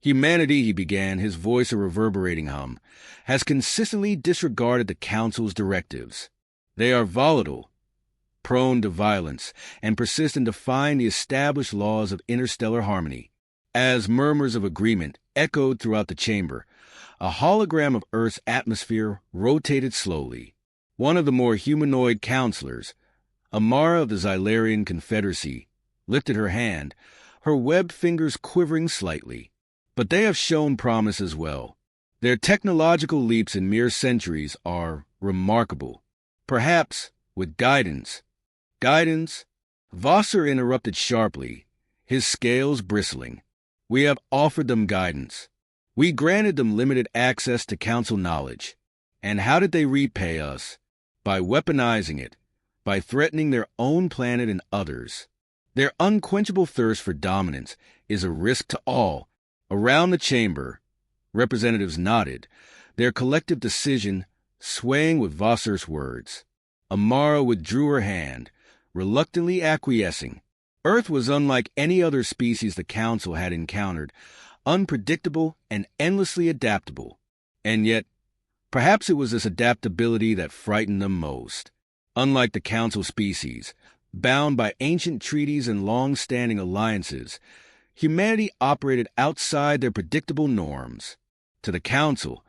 Humanity, he began, his voice a reverberating hum, has consistently disregarded the Council's directives. They are volatile, prone to violence, and persist in defying the established laws of interstellar harmony. As murmurs of agreement echoed throughout the chamber, a hologram of Earth's atmosphere rotated slowly. One of the more humanoid counselors, Amara of the Xylarian Confederacy, lifted her hand, her webbed fingers quivering slightly. But they have shown promise as well. Their technological leaps in mere centuries are remarkable. Perhaps with guidance. Guidance? Vassar interrupted sharply, his scales bristling. We have offered them guidance. We granted them limited access to Council knowledge. And how did they repay us? By weaponizing it, by threatening their own planet and others. Their unquenchable thirst for dominance is a risk to all. Around the chamber, representatives nodded, their collective decision swaying with Vassar's words. Amara withdrew her hand, reluctantly acquiescing. Earth was unlike any other species the Council had encountered, unpredictable and endlessly adaptable. And yet, perhaps it was this adaptability that frightened them most. Unlike the Council species, bound by ancient treaties and long-standing alliances, humanity operated outside their predictable norms. To the Council,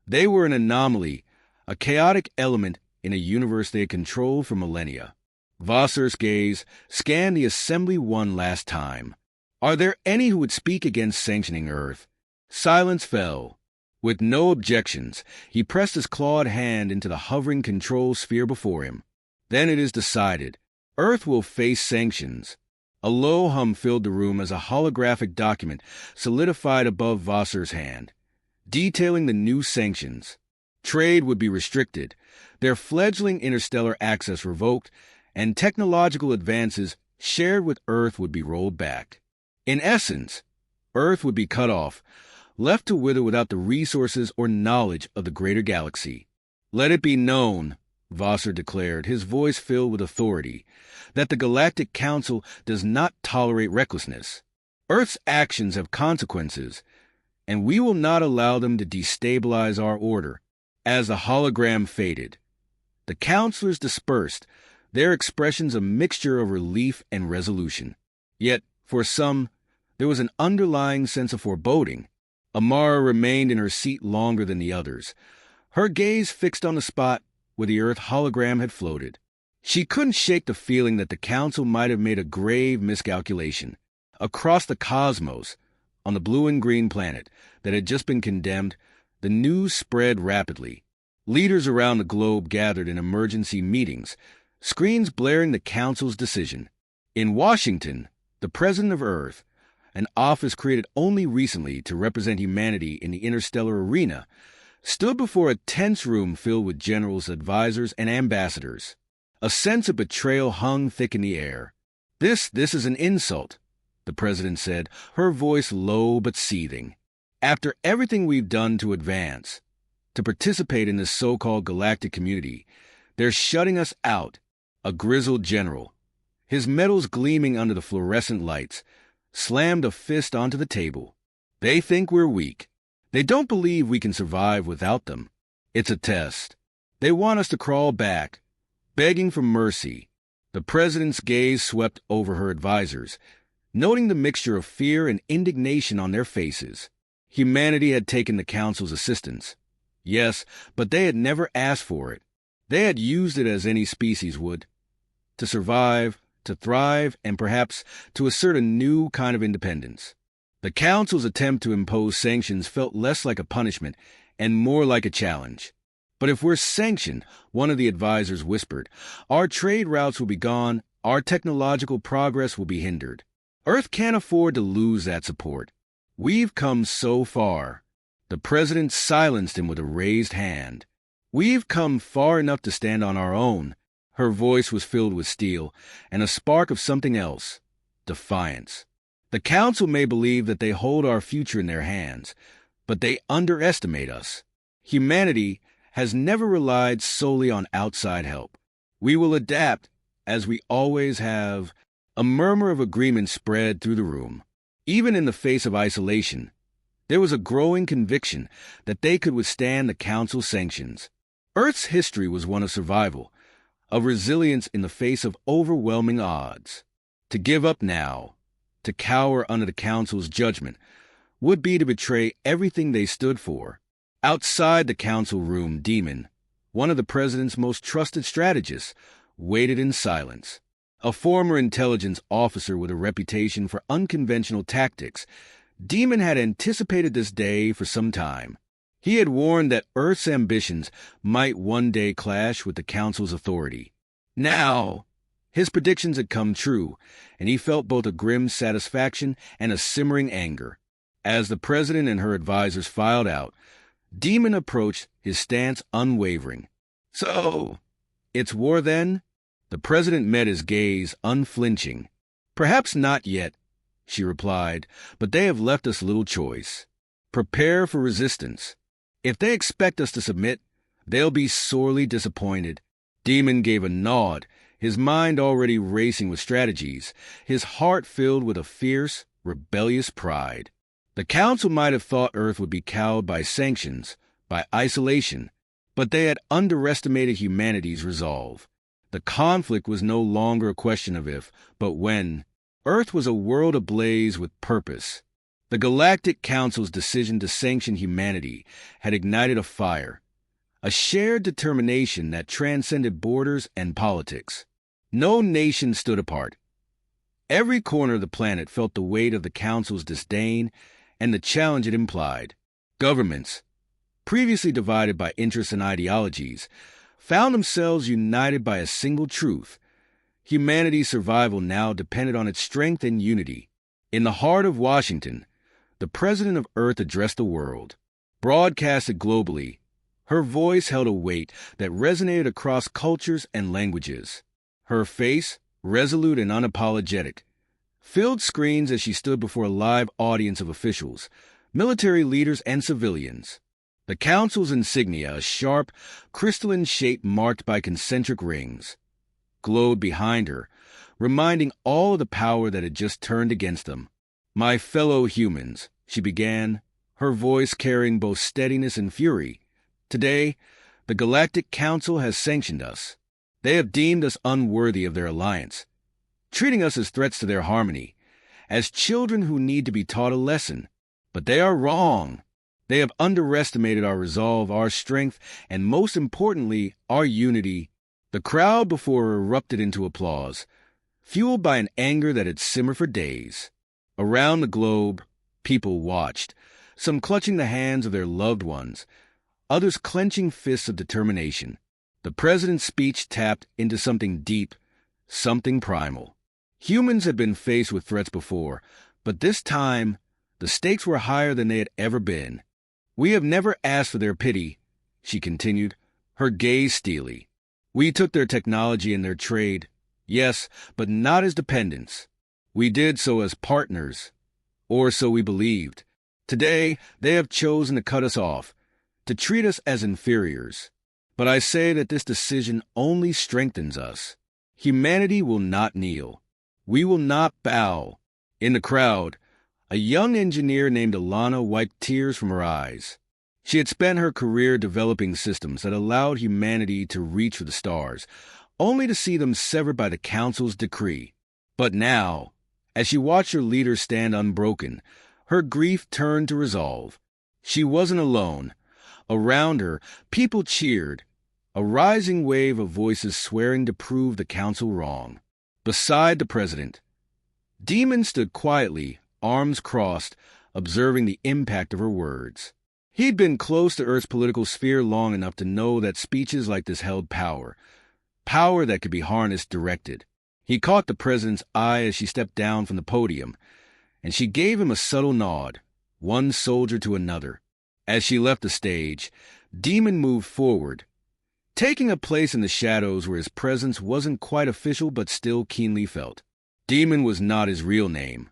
they were an anomaly, a chaotic element in a universe they had controlled for millennia. Vassar's gaze scanned the assembly one last time. Are there any who would speak against sanctioning Earth? Silence fell. With no objections, he pressed his clawed hand into the hovering control sphere before him. Then it is decided. Earth will face sanctions. A low hum filled the room as a holographic document solidified above Vassar's hand, detailing the new sanctions. Trade would be restricted, their fledgling interstellar access revoked, and technological advances shared with Earth would be rolled back. In essence, Earth would be cut off, left to wither without the resources or knowledge of the greater galaxy. Let it be known, Vassar declared, his voice filled with authority, that the Galactic Council does not tolerate recklessness. Earth's actions have consequences, and we will not allow them to destabilize our order. As the hologram faded, the counselors dispersed, their expressions a mixture of relief and resolution. Yet, for some, there was an underlying sense of foreboding. Amara remained in her seat longer than the others, her gaze fixed on the spot where the Earth hologram had floated. She couldn't shake the feeling that the Council might have made a grave miscalculation. Across the cosmos, on the blue and green planet that had just been condemned, the news spread rapidly. Leaders around the globe gathered in emergency meetings, screens blaring the Council's decision. In Washington, the President of Earth, an office created only recently to represent humanity in the interstellar arena, stood before a tense room filled with generals, advisors, and ambassadors. A sense of betrayal hung thick in the air. This is an insult, the President said, her voice low but seething. After everything we've done to advance, to participate in this so-called galactic community, they're shutting us out. A grizzled general, his metals gleaming under the fluorescent lights, slammed a fist onto the table. They think we're weak. They don't believe we can survive without them. It's a test. They want us to crawl back, begging for mercy. The President's gaze swept over her advisors, noting the mixture of fear and indignation on their faces. Humanity had taken the Council's assistance. Yes, but they had never asked for it. They had used it as any species would. To survive, to thrive, and perhaps to assert a new kind of independence. The Council's attempt to impose sanctions felt less like a punishment and more like a challenge. But if we're sanctioned, one of the advisors whispered, our trade routes will be gone, our technological progress will be hindered. Earth can't afford to lose that support. We've come so far. The President silenced him with a raised hand. We've come far enough to stand on our own. Her voice was filled with steel and a spark of something else, defiance. The Council may believe that they hold our future in their hands, but they underestimate us. Humanity has never relied solely on outside help. We will adapt, as we always have. A murmur of agreement spread through the room. Even in the face of isolation, There was a growing conviction that they could withstand the Council's sanctions. Earth's history was one of survival, of resilience in the face of overwhelming odds. To give up now, to cower under the Council's judgment, would be to betray everything they stood for. Outside the Council room, Demon, one of the President's most trusted strategists, waited in silence. A former intelligence officer with a reputation for unconventional tactics, Demon had anticipated this day for some time. He had warned that Earth's ambitions might one day clash with the Council's authority. Now, his predictions had come true, and he felt both a grim satisfaction and a simmering anger. As the President and her advisors filed out, Demon approached, his stance unwavering. "So, it's war then?" The President met his gaze, unflinching. "Perhaps not yet," she replied, "but they have left us little choice. Prepare for resistance. If they expect us to submit, they'll be sorely disappointed." Demon gave a nod, his mind already racing with strategies, his heart filled with a fierce, rebellious pride. The Council might have thought Earth would be cowed by sanctions, by isolation, but they had underestimated humanity's resolve. The conflict was no longer a question of if, but when. Earth was a world ablaze with purpose. The Galactic Council's decision to sanction humanity had ignited a fire, a shared determination that transcended borders and politics. No nation stood apart. Every corner of the planet felt the weight of the Council's disdain and the challenge it implied. Governments, previously divided by interests and ideologies, found themselves united by a single truth. Humanity's survival now depended on its strength and unity. In the heart of Washington, the President of Earth addressed the world. Broadcasted globally, her voice held a weight that resonated across cultures and languages. Her face, resolute and unapologetic, filled screens as she stood before a live audience of officials, military leaders, and civilians. The Council's insignia, a sharp, crystalline shape marked by concentric rings, glowed behind her, reminding all of the power that had just turned against them. "My fellow humans," she began, her voice carrying both steadiness and fury. "Today, the Galactic Council has sanctioned us. They have deemed us unworthy of their alliance, treating us as threats to their harmony, as children who need to be taught a lesson. But they are wrong. They have underestimated our resolve, our strength, and most importantly, our unity." The crowd before her erupted into applause, fueled by an anger that had simmered for days. Around the globe, people watched, some clutching the hands of their loved ones, others clenching fists of determination. The President's speech tapped into something deep, something primal. Humans had been faced with threats before, but this time, the stakes were higher than they had ever been. "We have never asked for their pity," she continued, her gaze steely. "We took their technology and their trade, yes, but not as dependents. We did so as partners, or so we believed. Today, they have chosen to cut us off, to treat us as inferiors. But I say that this decision only strengthens us. Humanity will not kneel. We will not bow." In the crowd, a young engineer named Alana wiped tears from her eyes. She had spent her career developing systems that allowed humanity to reach for the stars, only to see them severed by the Council's decree. But now, as she watched her leader stand unbroken, her grief turned to resolve. She wasn't alone. Around her, people cheered, a rising wave of voices swearing to prove the Council wrong. Beside the President, Demon stood quietly, arms crossed, observing the impact of her words. He'd been close to Earth's political sphere long enough to know that speeches like this held power, power that could be harnessed, directed. He caught the President's eye as she stepped down from the podium, and she gave him a subtle nod, one soldier to another. As she left the stage, Demon moved forward, taking a place in the shadows where his presence wasn't quite official but still keenly felt. Demon was not his real name.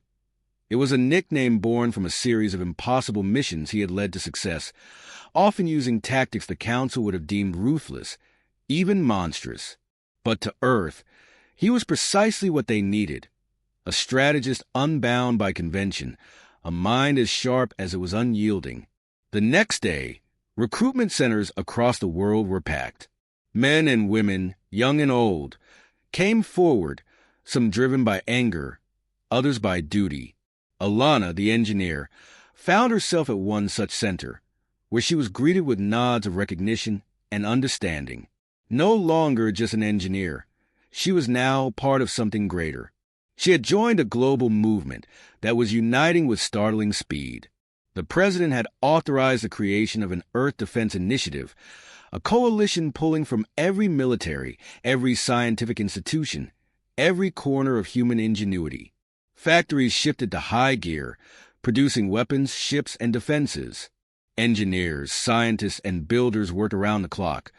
It was a nickname born from a series of impossible missions he had led to success, often using tactics the Council would have deemed ruthless, even monstrous. But to Earth, he was precisely what they needed: a strategist unbound by convention, a mind as sharp as it was unyielding. The next day, recruitment centers across the world were packed. Men and women, young and old, came forward, some driven by anger, others by duty. Alana, the engineer, found herself at one such center, where she was greeted with nods of recognition and understanding. No longer just an engineer, she was now part of something greater. She had joined a global movement that was uniting with startling speed. The president had authorized the creation of an Earth Defense Initiative, a coalition pulling from every military, every scientific institution, every corner of human ingenuity. Factories shifted to high gear, producing weapons, ships, and defenses. Engineers, scientists, and builders worked around the clock,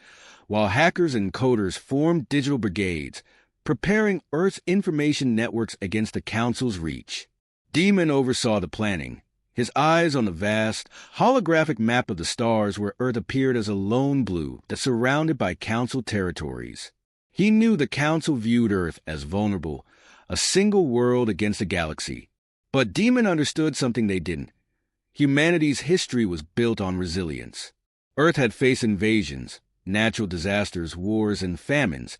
while hackers and coders formed digital brigades, preparing Earth's information networks against the Council's reach. Demon oversaw the planning, his eyes on the vast, holographic map of the stars where Earth appeared as a lone blue that's surrounded by Council territories. He knew the Council viewed Earth as vulnerable, a single world against a galaxy. But Demon understood something they didn't. Humanity's history was built on resilience. Earth had faced invasions, natural disasters, wars, and famines,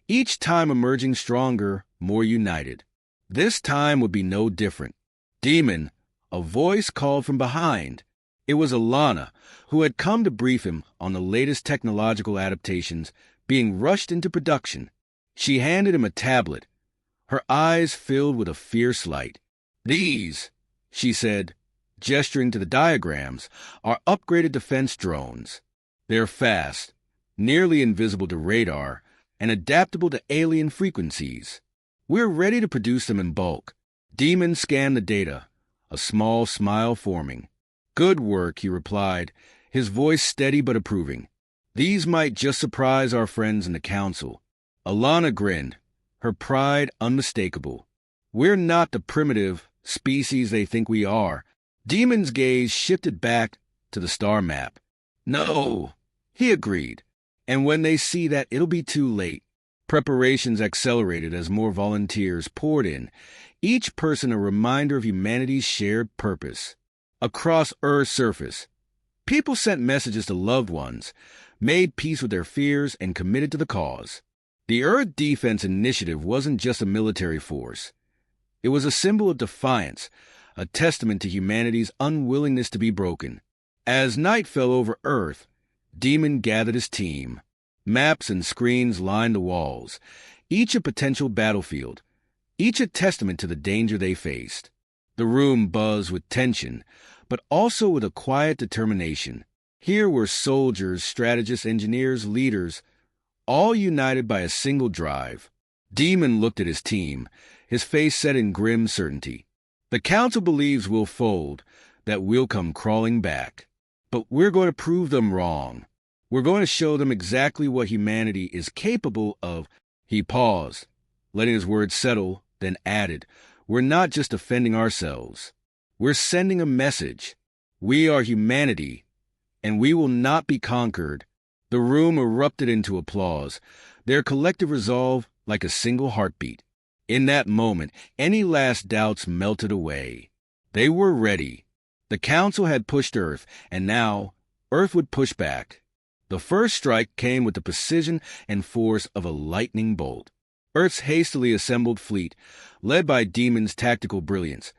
each time emerging stronger, more united. This time would be no different. Demon, a voice called from behind. It was Alana, who had come to brief him on the latest technological adaptations being rushed into production. She handed him a tablet, her eyes filled with a fierce light. "These," she said, gesturing to the diagrams, "are upgraded defense drones. They're fast, nearly invisible to radar, and adaptable to alien frequencies. We're ready to produce them in bulk." Demon scanned the data, a small smile forming. "Good work," he replied, his voice steady but approving. "These might just surprise our friends in the Council." Alana grinned, her pride unmistakable. "We're not the primitive species they think we are." Demon's gaze shifted back to the star map. "No," he agreed. "And when they see that, it'll be too late." Preparations accelerated as more volunteers poured in, each person a reminder of humanity's shared purpose. Across Earth's surface, people sent messages to loved ones, made peace with their fears, and committed to the cause. The Earth Defense Initiative wasn't just a military force. It was a symbol of defiance, a testament to humanity's unwillingness to be broken. As night fell over Earth, Demon gathered his team. Maps and screens lined the walls, each a potential battlefield, each a testament to the danger they faced. The room buzzed with tension, but also with a quiet determination. Here were soldiers, strategists, engineers, leaders, all united by a single drive. Demon looked at his team, his face set in grim certainty. "The Council believes we'll fold, that we'll come crawling back. But we're going to prove them wrong. We're going to show them exactly what humanity is capable of." He paused, letting his words settle, then added, "We're not just defending ourselves. We're sending a message. We are humanity, and we will not be conquered." The room erupted into applause, their collective resolve like a single heartbeat. In that moment, any last doubts melted away. They were ready. The Council had pushed Earth, and now Earth would push back. The first strike came with the precision and force of a lightning bolt. Earth's hastily assembled fleet, led by Demon's tactical brilliance,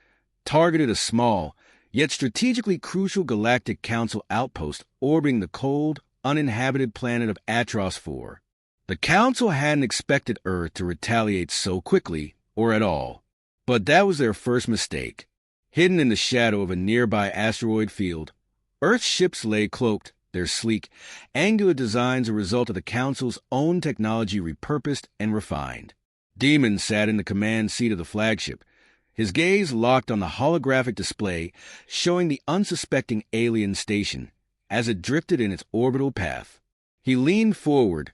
targeted a small, yet strategically crucial Galactic Council outpost orbiting the cold, uninhabited planet of Atros 4. The Council hadn't expected Earth to retaliate so quickly, or at all. But that was their first mistake. Hidden in the shadow of a nearby asteroid field, Earth's ships lay cloaked, their sleek, angular designs a result of the Council's own technology repurposed and refined. Demon sat in the command seat of the flagship, his gaze locked on the holographic display showing the unsuspecting alien station as it drifted in its orbital path. He leaned forward,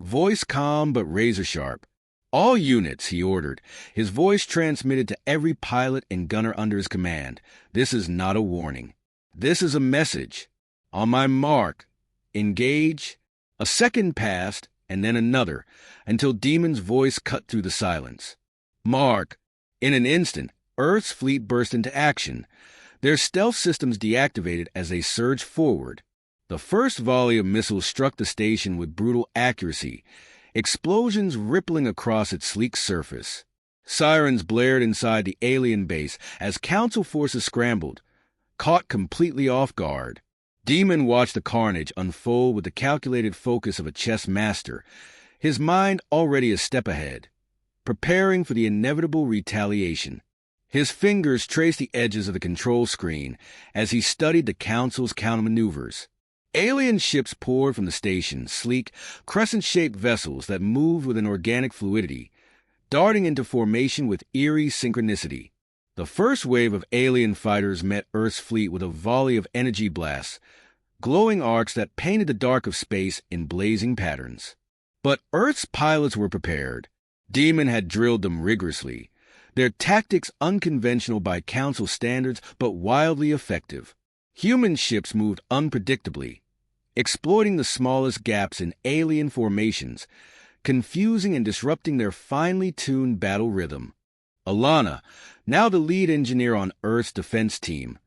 voice calm but razor-sharp. "All units," he ordered, his voice transmitted to every pilot and gunner under his command. "This is not a warning. This is a message. On my mark, engage." A second passed, and then another, until Demon's voice cut through the silence. "Mark." In an instant, Earth's fleet burst into action. their stealth systems deactivated as they surged forward. The first volley of missiles struck the station with brutal accuracy, explosions rippling across its sleek surface. Sirens blared inside the alien base as Council forces scrambled, caught completely off guard. Demon watched the carnage unfold with the calculated focus of a chess master, his mind already a step ahead, preparing for the inevitable retaliation. His fingers traced the edges of the control screen as he studied the Council's countermaneuvers. Alien ships poured from the station, sleek, crescent-shaped vessels that moved with an organic fluidity, darting into formation with eerie synchronicity. The first wave of alien fighters met Earth's fleet with a volley of energy blasts, glowing arcs that painted the dark of space in blazing patterns. But Earth's pilots were prepared. Demon had drilled them rigorously, their tactics unconventional by Council standards but wildly effective. Human ships moved unpredictably, exploiting the smallest gaps in alien formations, confusing and disrupting their finely tuned battle rhythm. Alana, now the lead engineer on Earth's defense team,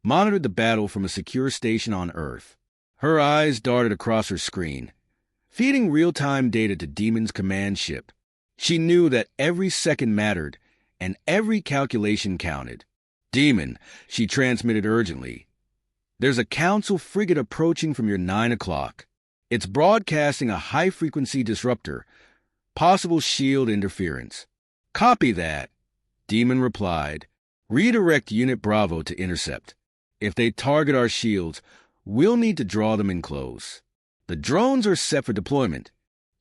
monitored the battle from a secure station on Earth. Her eyes darted across her screen, feeding real-time data to Demon's command ship. She knew that every second mattered, and every calculation counted. Demon, she transmitted urgently. There's a Council frigate approaching from your 9 o'clock. It's broadcasting a high-frequency disruptor, possible shield interference. Copy that, Demon replied. Redirect Unit Bravo to intercept. If they target our shields, we'll need to draw them in close. The drones are set for deployment.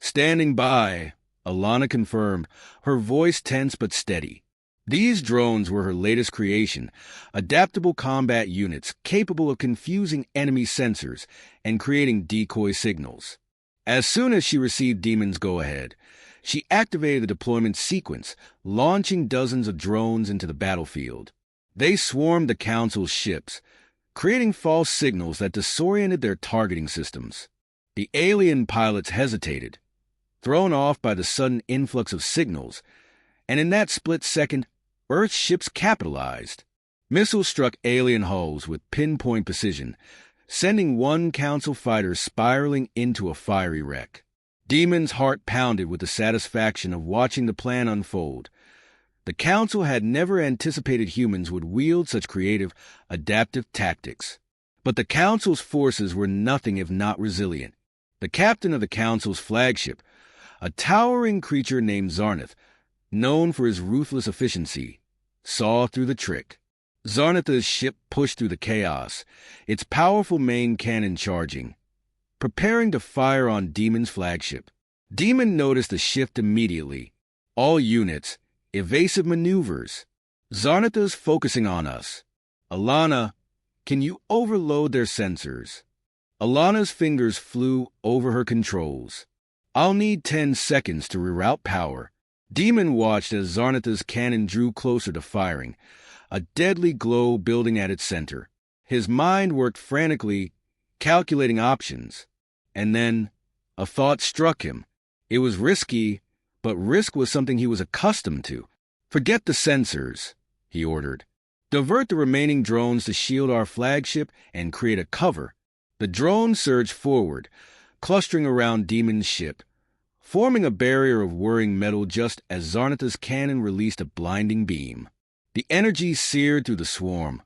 Standing by, Alana confirmed, her voice tense but steady. These drones were her latest creation, adaptable combat units capable of confusing enemy sensors and creating decoy signals. As soon as she received Demon's go-ahead, she activated the deployment sequence, launching dozens of drones into the battlefield. They swarmed the Council's ships, creating false signals that disoriented their targeting systems. The alien pilots hesitated, thrown off by the sudden influx of signals, and in that split second, Earth's ships capitalized. Missiles struck alien hulls with pinpoint precision, sending one Council fighter spiraling into a fiery wreck. Demon's heart pounded with the satisfaction of watching the plan unfold. The Council had never anticipated humans would wield such creative, adaptive tactics. But the Council's forces were nothing if not resilient. The captain of the Council's flagship, a towering creature named Zarnath, known for his ruthless efficiency, saw through the trick. Zarnath's ship pushed through the chaos, its powerful main cannon charging, preparing to fire on Demon's flagship. Demon noticed the shift immediately. All units, evasive maneuvers. Zarnath's focusing on us. Alana, can you overload their sensors? Alana's fingers flew over her controls. I'll need 10 seconds to reroute power. Demon watched as Zarnath's cannon drew closer to firing, a deadly glow building at its center. His mind worked frantically, calculating options. And then, a thought struck him. It was risky, but risk was something he was accustomed to. Forget the sensors, he ordered. Divert the remaining drones to shield our flagship and create a cover. The drones surged forward, clustering around Demon's ship, forming a barrier of whirring metal just as Zarnath's cannon released a blinding beam. The energy seared through the swarm,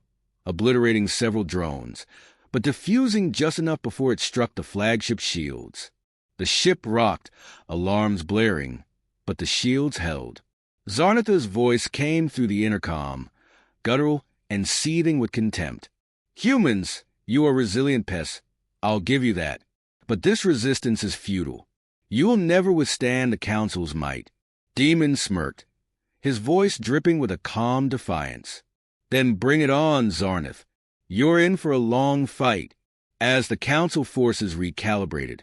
obliterating several drones, but diffusing just enough before it struck the flagship shields. The ship rocked, alarms blaring, but the shields held. Zarnath's voice came through the intercom, guttural and seething with contempt. Humans, you are resilient pests. I'll give you that. But this resistance is futile. You will never withstand the Council's might. Demon smirked, his voice dripping with a calm defiance. Then bring it on, Zarnath. You're in for a long fight. As the Council forces recalibrated,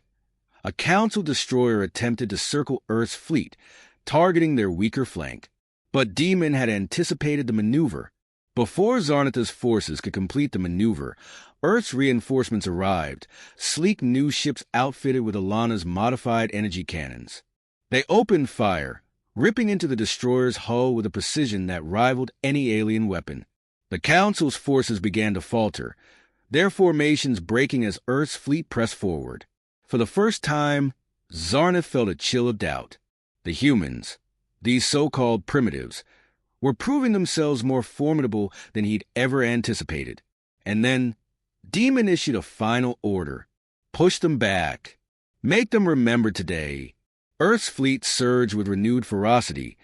a Council destroyer attempted to circle Earth's fleet, targeting their weaker flank. But Demon had anticipated the maneuver. Before Zarnath's forces could complete the maneuver, Earth's reinforcements arrived, sleek new ships outfitted with Alana's modified energy cannons. They opened fire, ripping into the destroyer's hull with a precision that rivaled any alien weapon. The Council's forces began to falter, their formations breaking as Earth's fleet pressed forward. For the first time, Zarnith felt a chill of doubt. The humans, these so-called primitives, were proving themselves more formidable than he'd ever anticipated. And then, Demon issued a final order. Push them back. Make them remember today. Earth's fleet surged with renewed ferocity,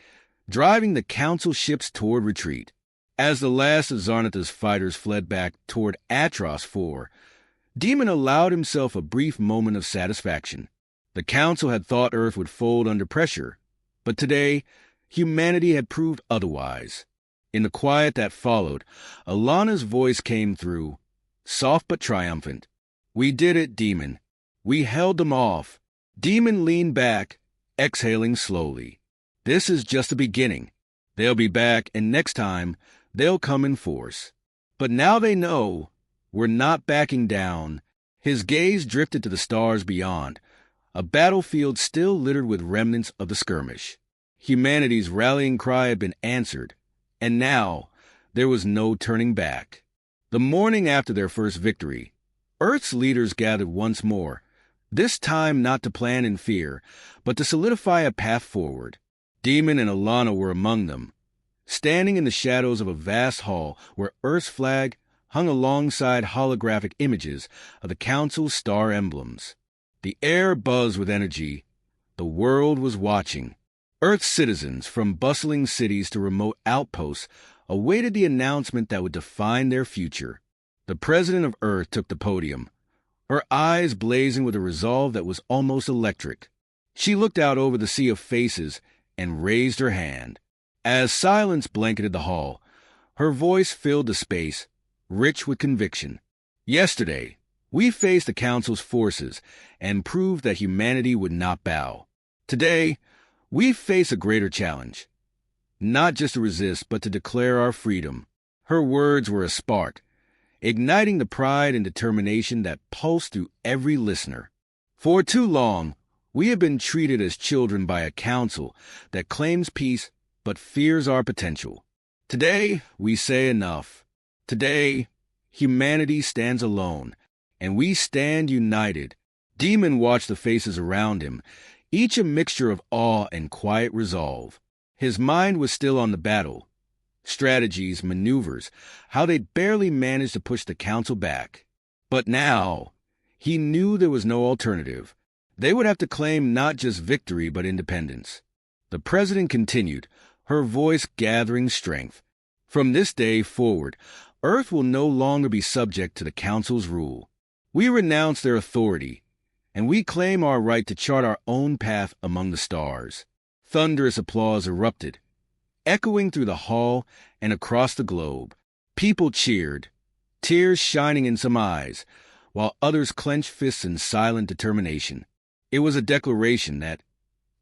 driving the Council ships toward retreat. As the last of Zarnith's fighters fled back toward Atros 4, Demon allowed himself a brief moment of satisfaction. The Council had thought Earth would fold under pressure, but today, humanity had proved otherwise. In the quiet that followed, Alana's voice came through, soft but triumphant. "We did it, Demon. We held them off." Demon leaned back, exhaling slowly. "This is just the beginning. They'll be back, and next time, they'll come in force. But now they know we're not backing down." His gaze drifted to the stars beyond, a battlefield still littered with remnants of the skirmish. Humanity's rallying cry had been answered, and now there was no turning back. The morning after their first victory, Earth's leaders gathered once more, this time not to plan in fear, but to solidify a path forward. Demon and Alana were among them, standing in the shadows of a vast hall where Earth's flag hung alongside holographic images of the Council's star emblems. The air buzzed with energy. The world was watching. Earth's citizens, from bustling cities to remote outposts, awaited the announcement that would define their future. The President of Earth took the podium, her eyes blazing with a resolve that was almost electric. She looked out over the sea of faces and raised her hand. As silence blanketed the hall, her voice filled the space, rich with conviction. "Yesterday, we faced the Council's forces and proved that humanity would not bow. Today, we face a greater challenge. Not just to resist, but to declare our freedom." Her words were a spark, igniting the pride and determination that pulsed through every listener. For too long, we have been treated as children by a council that claims peace but fears our potential. Today, we say enough. Today, humanity stands alone, and we stand united. Demon watched the faces around him, each a mixture of awe and quiet resolve. His mind was still on the battle, strategies, maneuvers, how they'd barely managed to push the council back. But now, he knew there was no alternative. They would have to claim not just victory but independence. The president continued, her voice gathering strength. "From this day forward, Earth will no longer be subject to the council's rule. We renounce their authority, and we claim our right to chart our own path among the stars." Thunderous applause erupted, echoing through the hall and across the globe. People cheered, tears shining in some eyes, while others clenched fists in silent determination. It was a declaration that,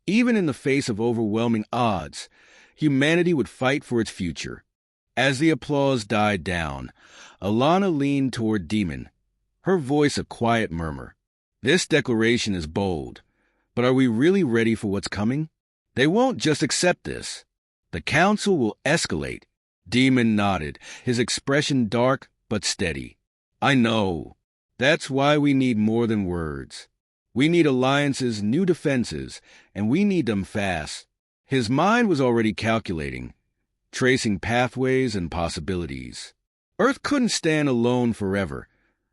even in the face of overwhelming odds, humanity would fight for its future. As the applause died down, Alana leaned toward Demon, her voice a quiet murmur. "This declaration is bold, but are we really ready for what's coming? They won't just accept this. The council will escalate." Demon nodded, his expression dark but steady. "I know. That's why we need more than words. We need alliances, new defenses, and we need them fast." His mind was already calculating, tracing pathways and possibilities. Earth couldn't stand alone forever,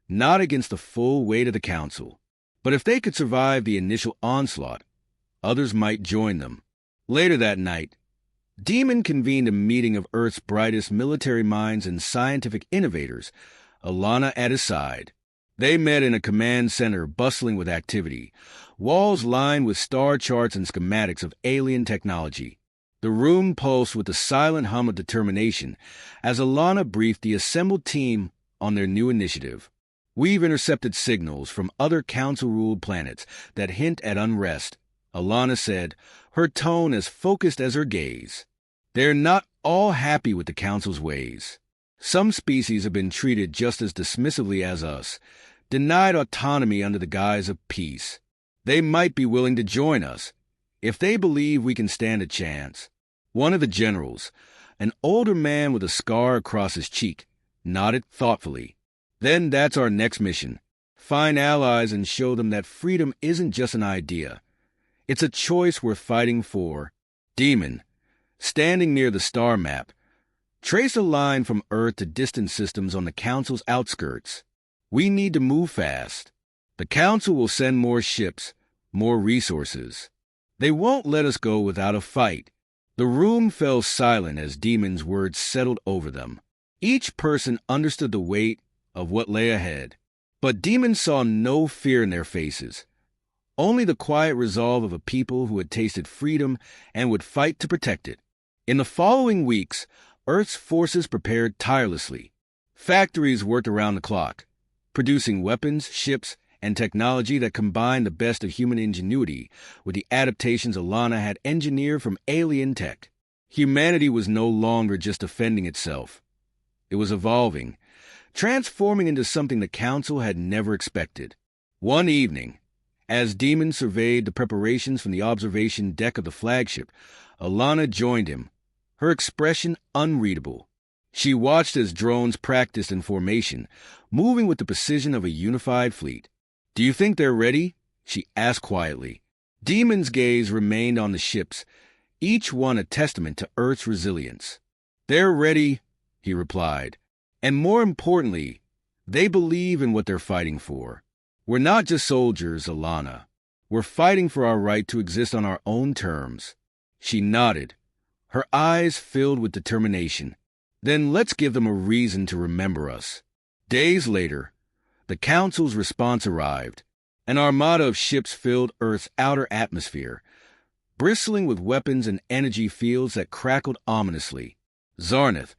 not against the full weight of the council. But if they could survive the initial onslaught, others might join them. Later that night, Demon convened a meeting of Earth's brightest military minds and scientific innovators, Alana at his side. They met in a command center bustling with activity, walls lined with star charts and schematics of alien technology. The room pulsed with the silent hum of determination as Alana briefed the assembled team on their new initiative. "We've intercepted signals from other council-ruled planets that hint at unrest," Alana said, her tone as focused as her gaze. "They're not all happy with the council's ways. Some species have been treated just as dismissively as us, denied autonomy under the guise of peace. They might be willing to join us, if they believe we can stand a chance." One of the generals, An older man with a scar across his cheek nodded thoughtfully. Then that's our next mission. Find allies and show them that freedom isn't just an idea. It's a choice worth fighting for. Demon, standing near the star map, trace a line from Earth to distant systems on the Council's outskirts. We need to move fast. The Council will send more ships, more resources. They won't let us go without a fight. The room fell silent as Demon's words settled over them. Each person understood the weight of what lay ahead. But Demon saw no fear in their faces, only the quiet resolve of a people who had tasted freedom and would fight to protect it. In the following weeks, Earth's forces prepared tirelessly. Factories worked around the clock, producing weapons, ships, and technology that combined the best of human ingenuity with the adaptations Alana had engineered from alien tech. Humanity was no longer just defending itself. It was evolving, transforming into something the Council had never expected. One evening, as Demon surveyed the preparations from the observation deck of the flagship, Alana joined him, her expression unreadable. She watched as drones practiced in formation, moving with the precision of a unified fleet. "Do you think they're ready?" she asked quietly. Demon's gaze remained on the ships, each one a testament to Earth's resilience. "They're ready," he replied. "And more importantly, they believe in what they're fighting for. We're not just soldiers, Alana. We're fighting for our right to exist on our own terms." She nodded, her eyes filled with determination. "Then let's give them a reason to remember us." Days later, the Council's response arrived. An armada of ships filled Earth's outer atmosphere, bristling with weapons and energy fields that crackled ominously. Zarnath,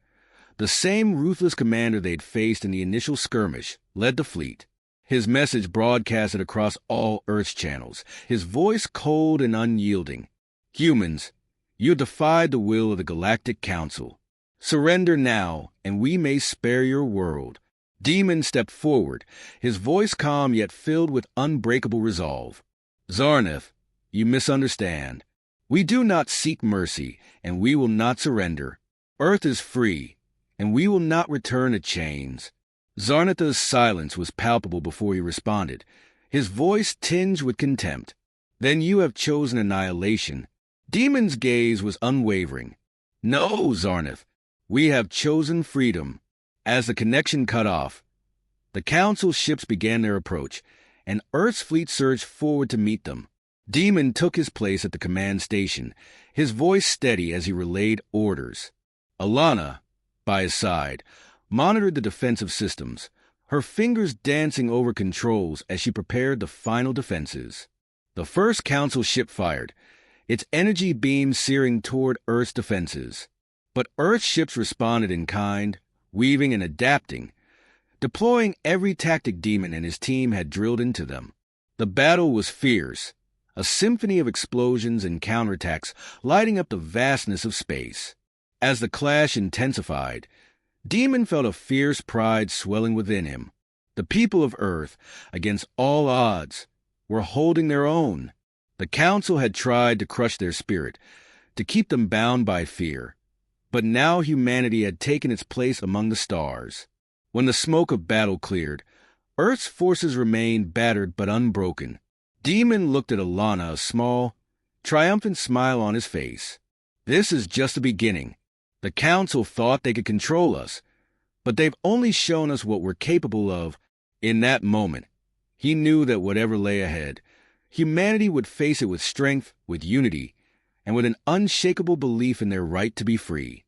the same ruthless commander they'd faced in the initial skirmish, led the fleet. His message broadcasted across all Earth's channels, his voice cold and unyielding. "Humans, you defied the will of the Galactic Council. Surrender now, and we may spare your world." Demon stepped forward, his voice calm yet filled with unbreakable resolve. "Zarnath, you misunderstand. We do not seek mercy, and we will not surrender. Earth is free, and we will not return to chains." Zarnath's silence was palpable before he responded, his voice tinged with contempt. "Then you have chosen annihilation." Demon's gaze was unwavering. "No, Zarnath, we have chosen freedom." As the connection cut off, the Council ships began their approach, and Earth's fleet surged forward to meet them. Demon took his place at the command station, his voice steady as he relayed orders. Alana, by his side, monitored the defensive systems, her fingers dancing over controls as she prepared the final defenses. The first Council ship fired, its energy beams searing toward Earth's defenses. But Earth's ships responded in kind, weaving and adapting, deploying every tactic Demon and his team had drilled into them. The battle was fierce, a symphony of explosions and counterattacks lighting up the vastness of space. As the clash intensified, Demon felt a fierce pride swelling within him. The people of Earth, against all odds, were holding their own. The Council had tried to crush their spirit, to keep them bound by fear. But now humanity had taken its place among the stars. When the smoke of battle cleared, Earth's forces remained battered but unbroken. Demon looked at Alana, a small, triumphant smile on his face. "This is just the beginning. The Council thought they could control us, but they've only shown us what we're capable of." In that moment, he knew that whatever lay ahead, humanity would face it with strength, with unity, and with an unshakable belief in their right to be free.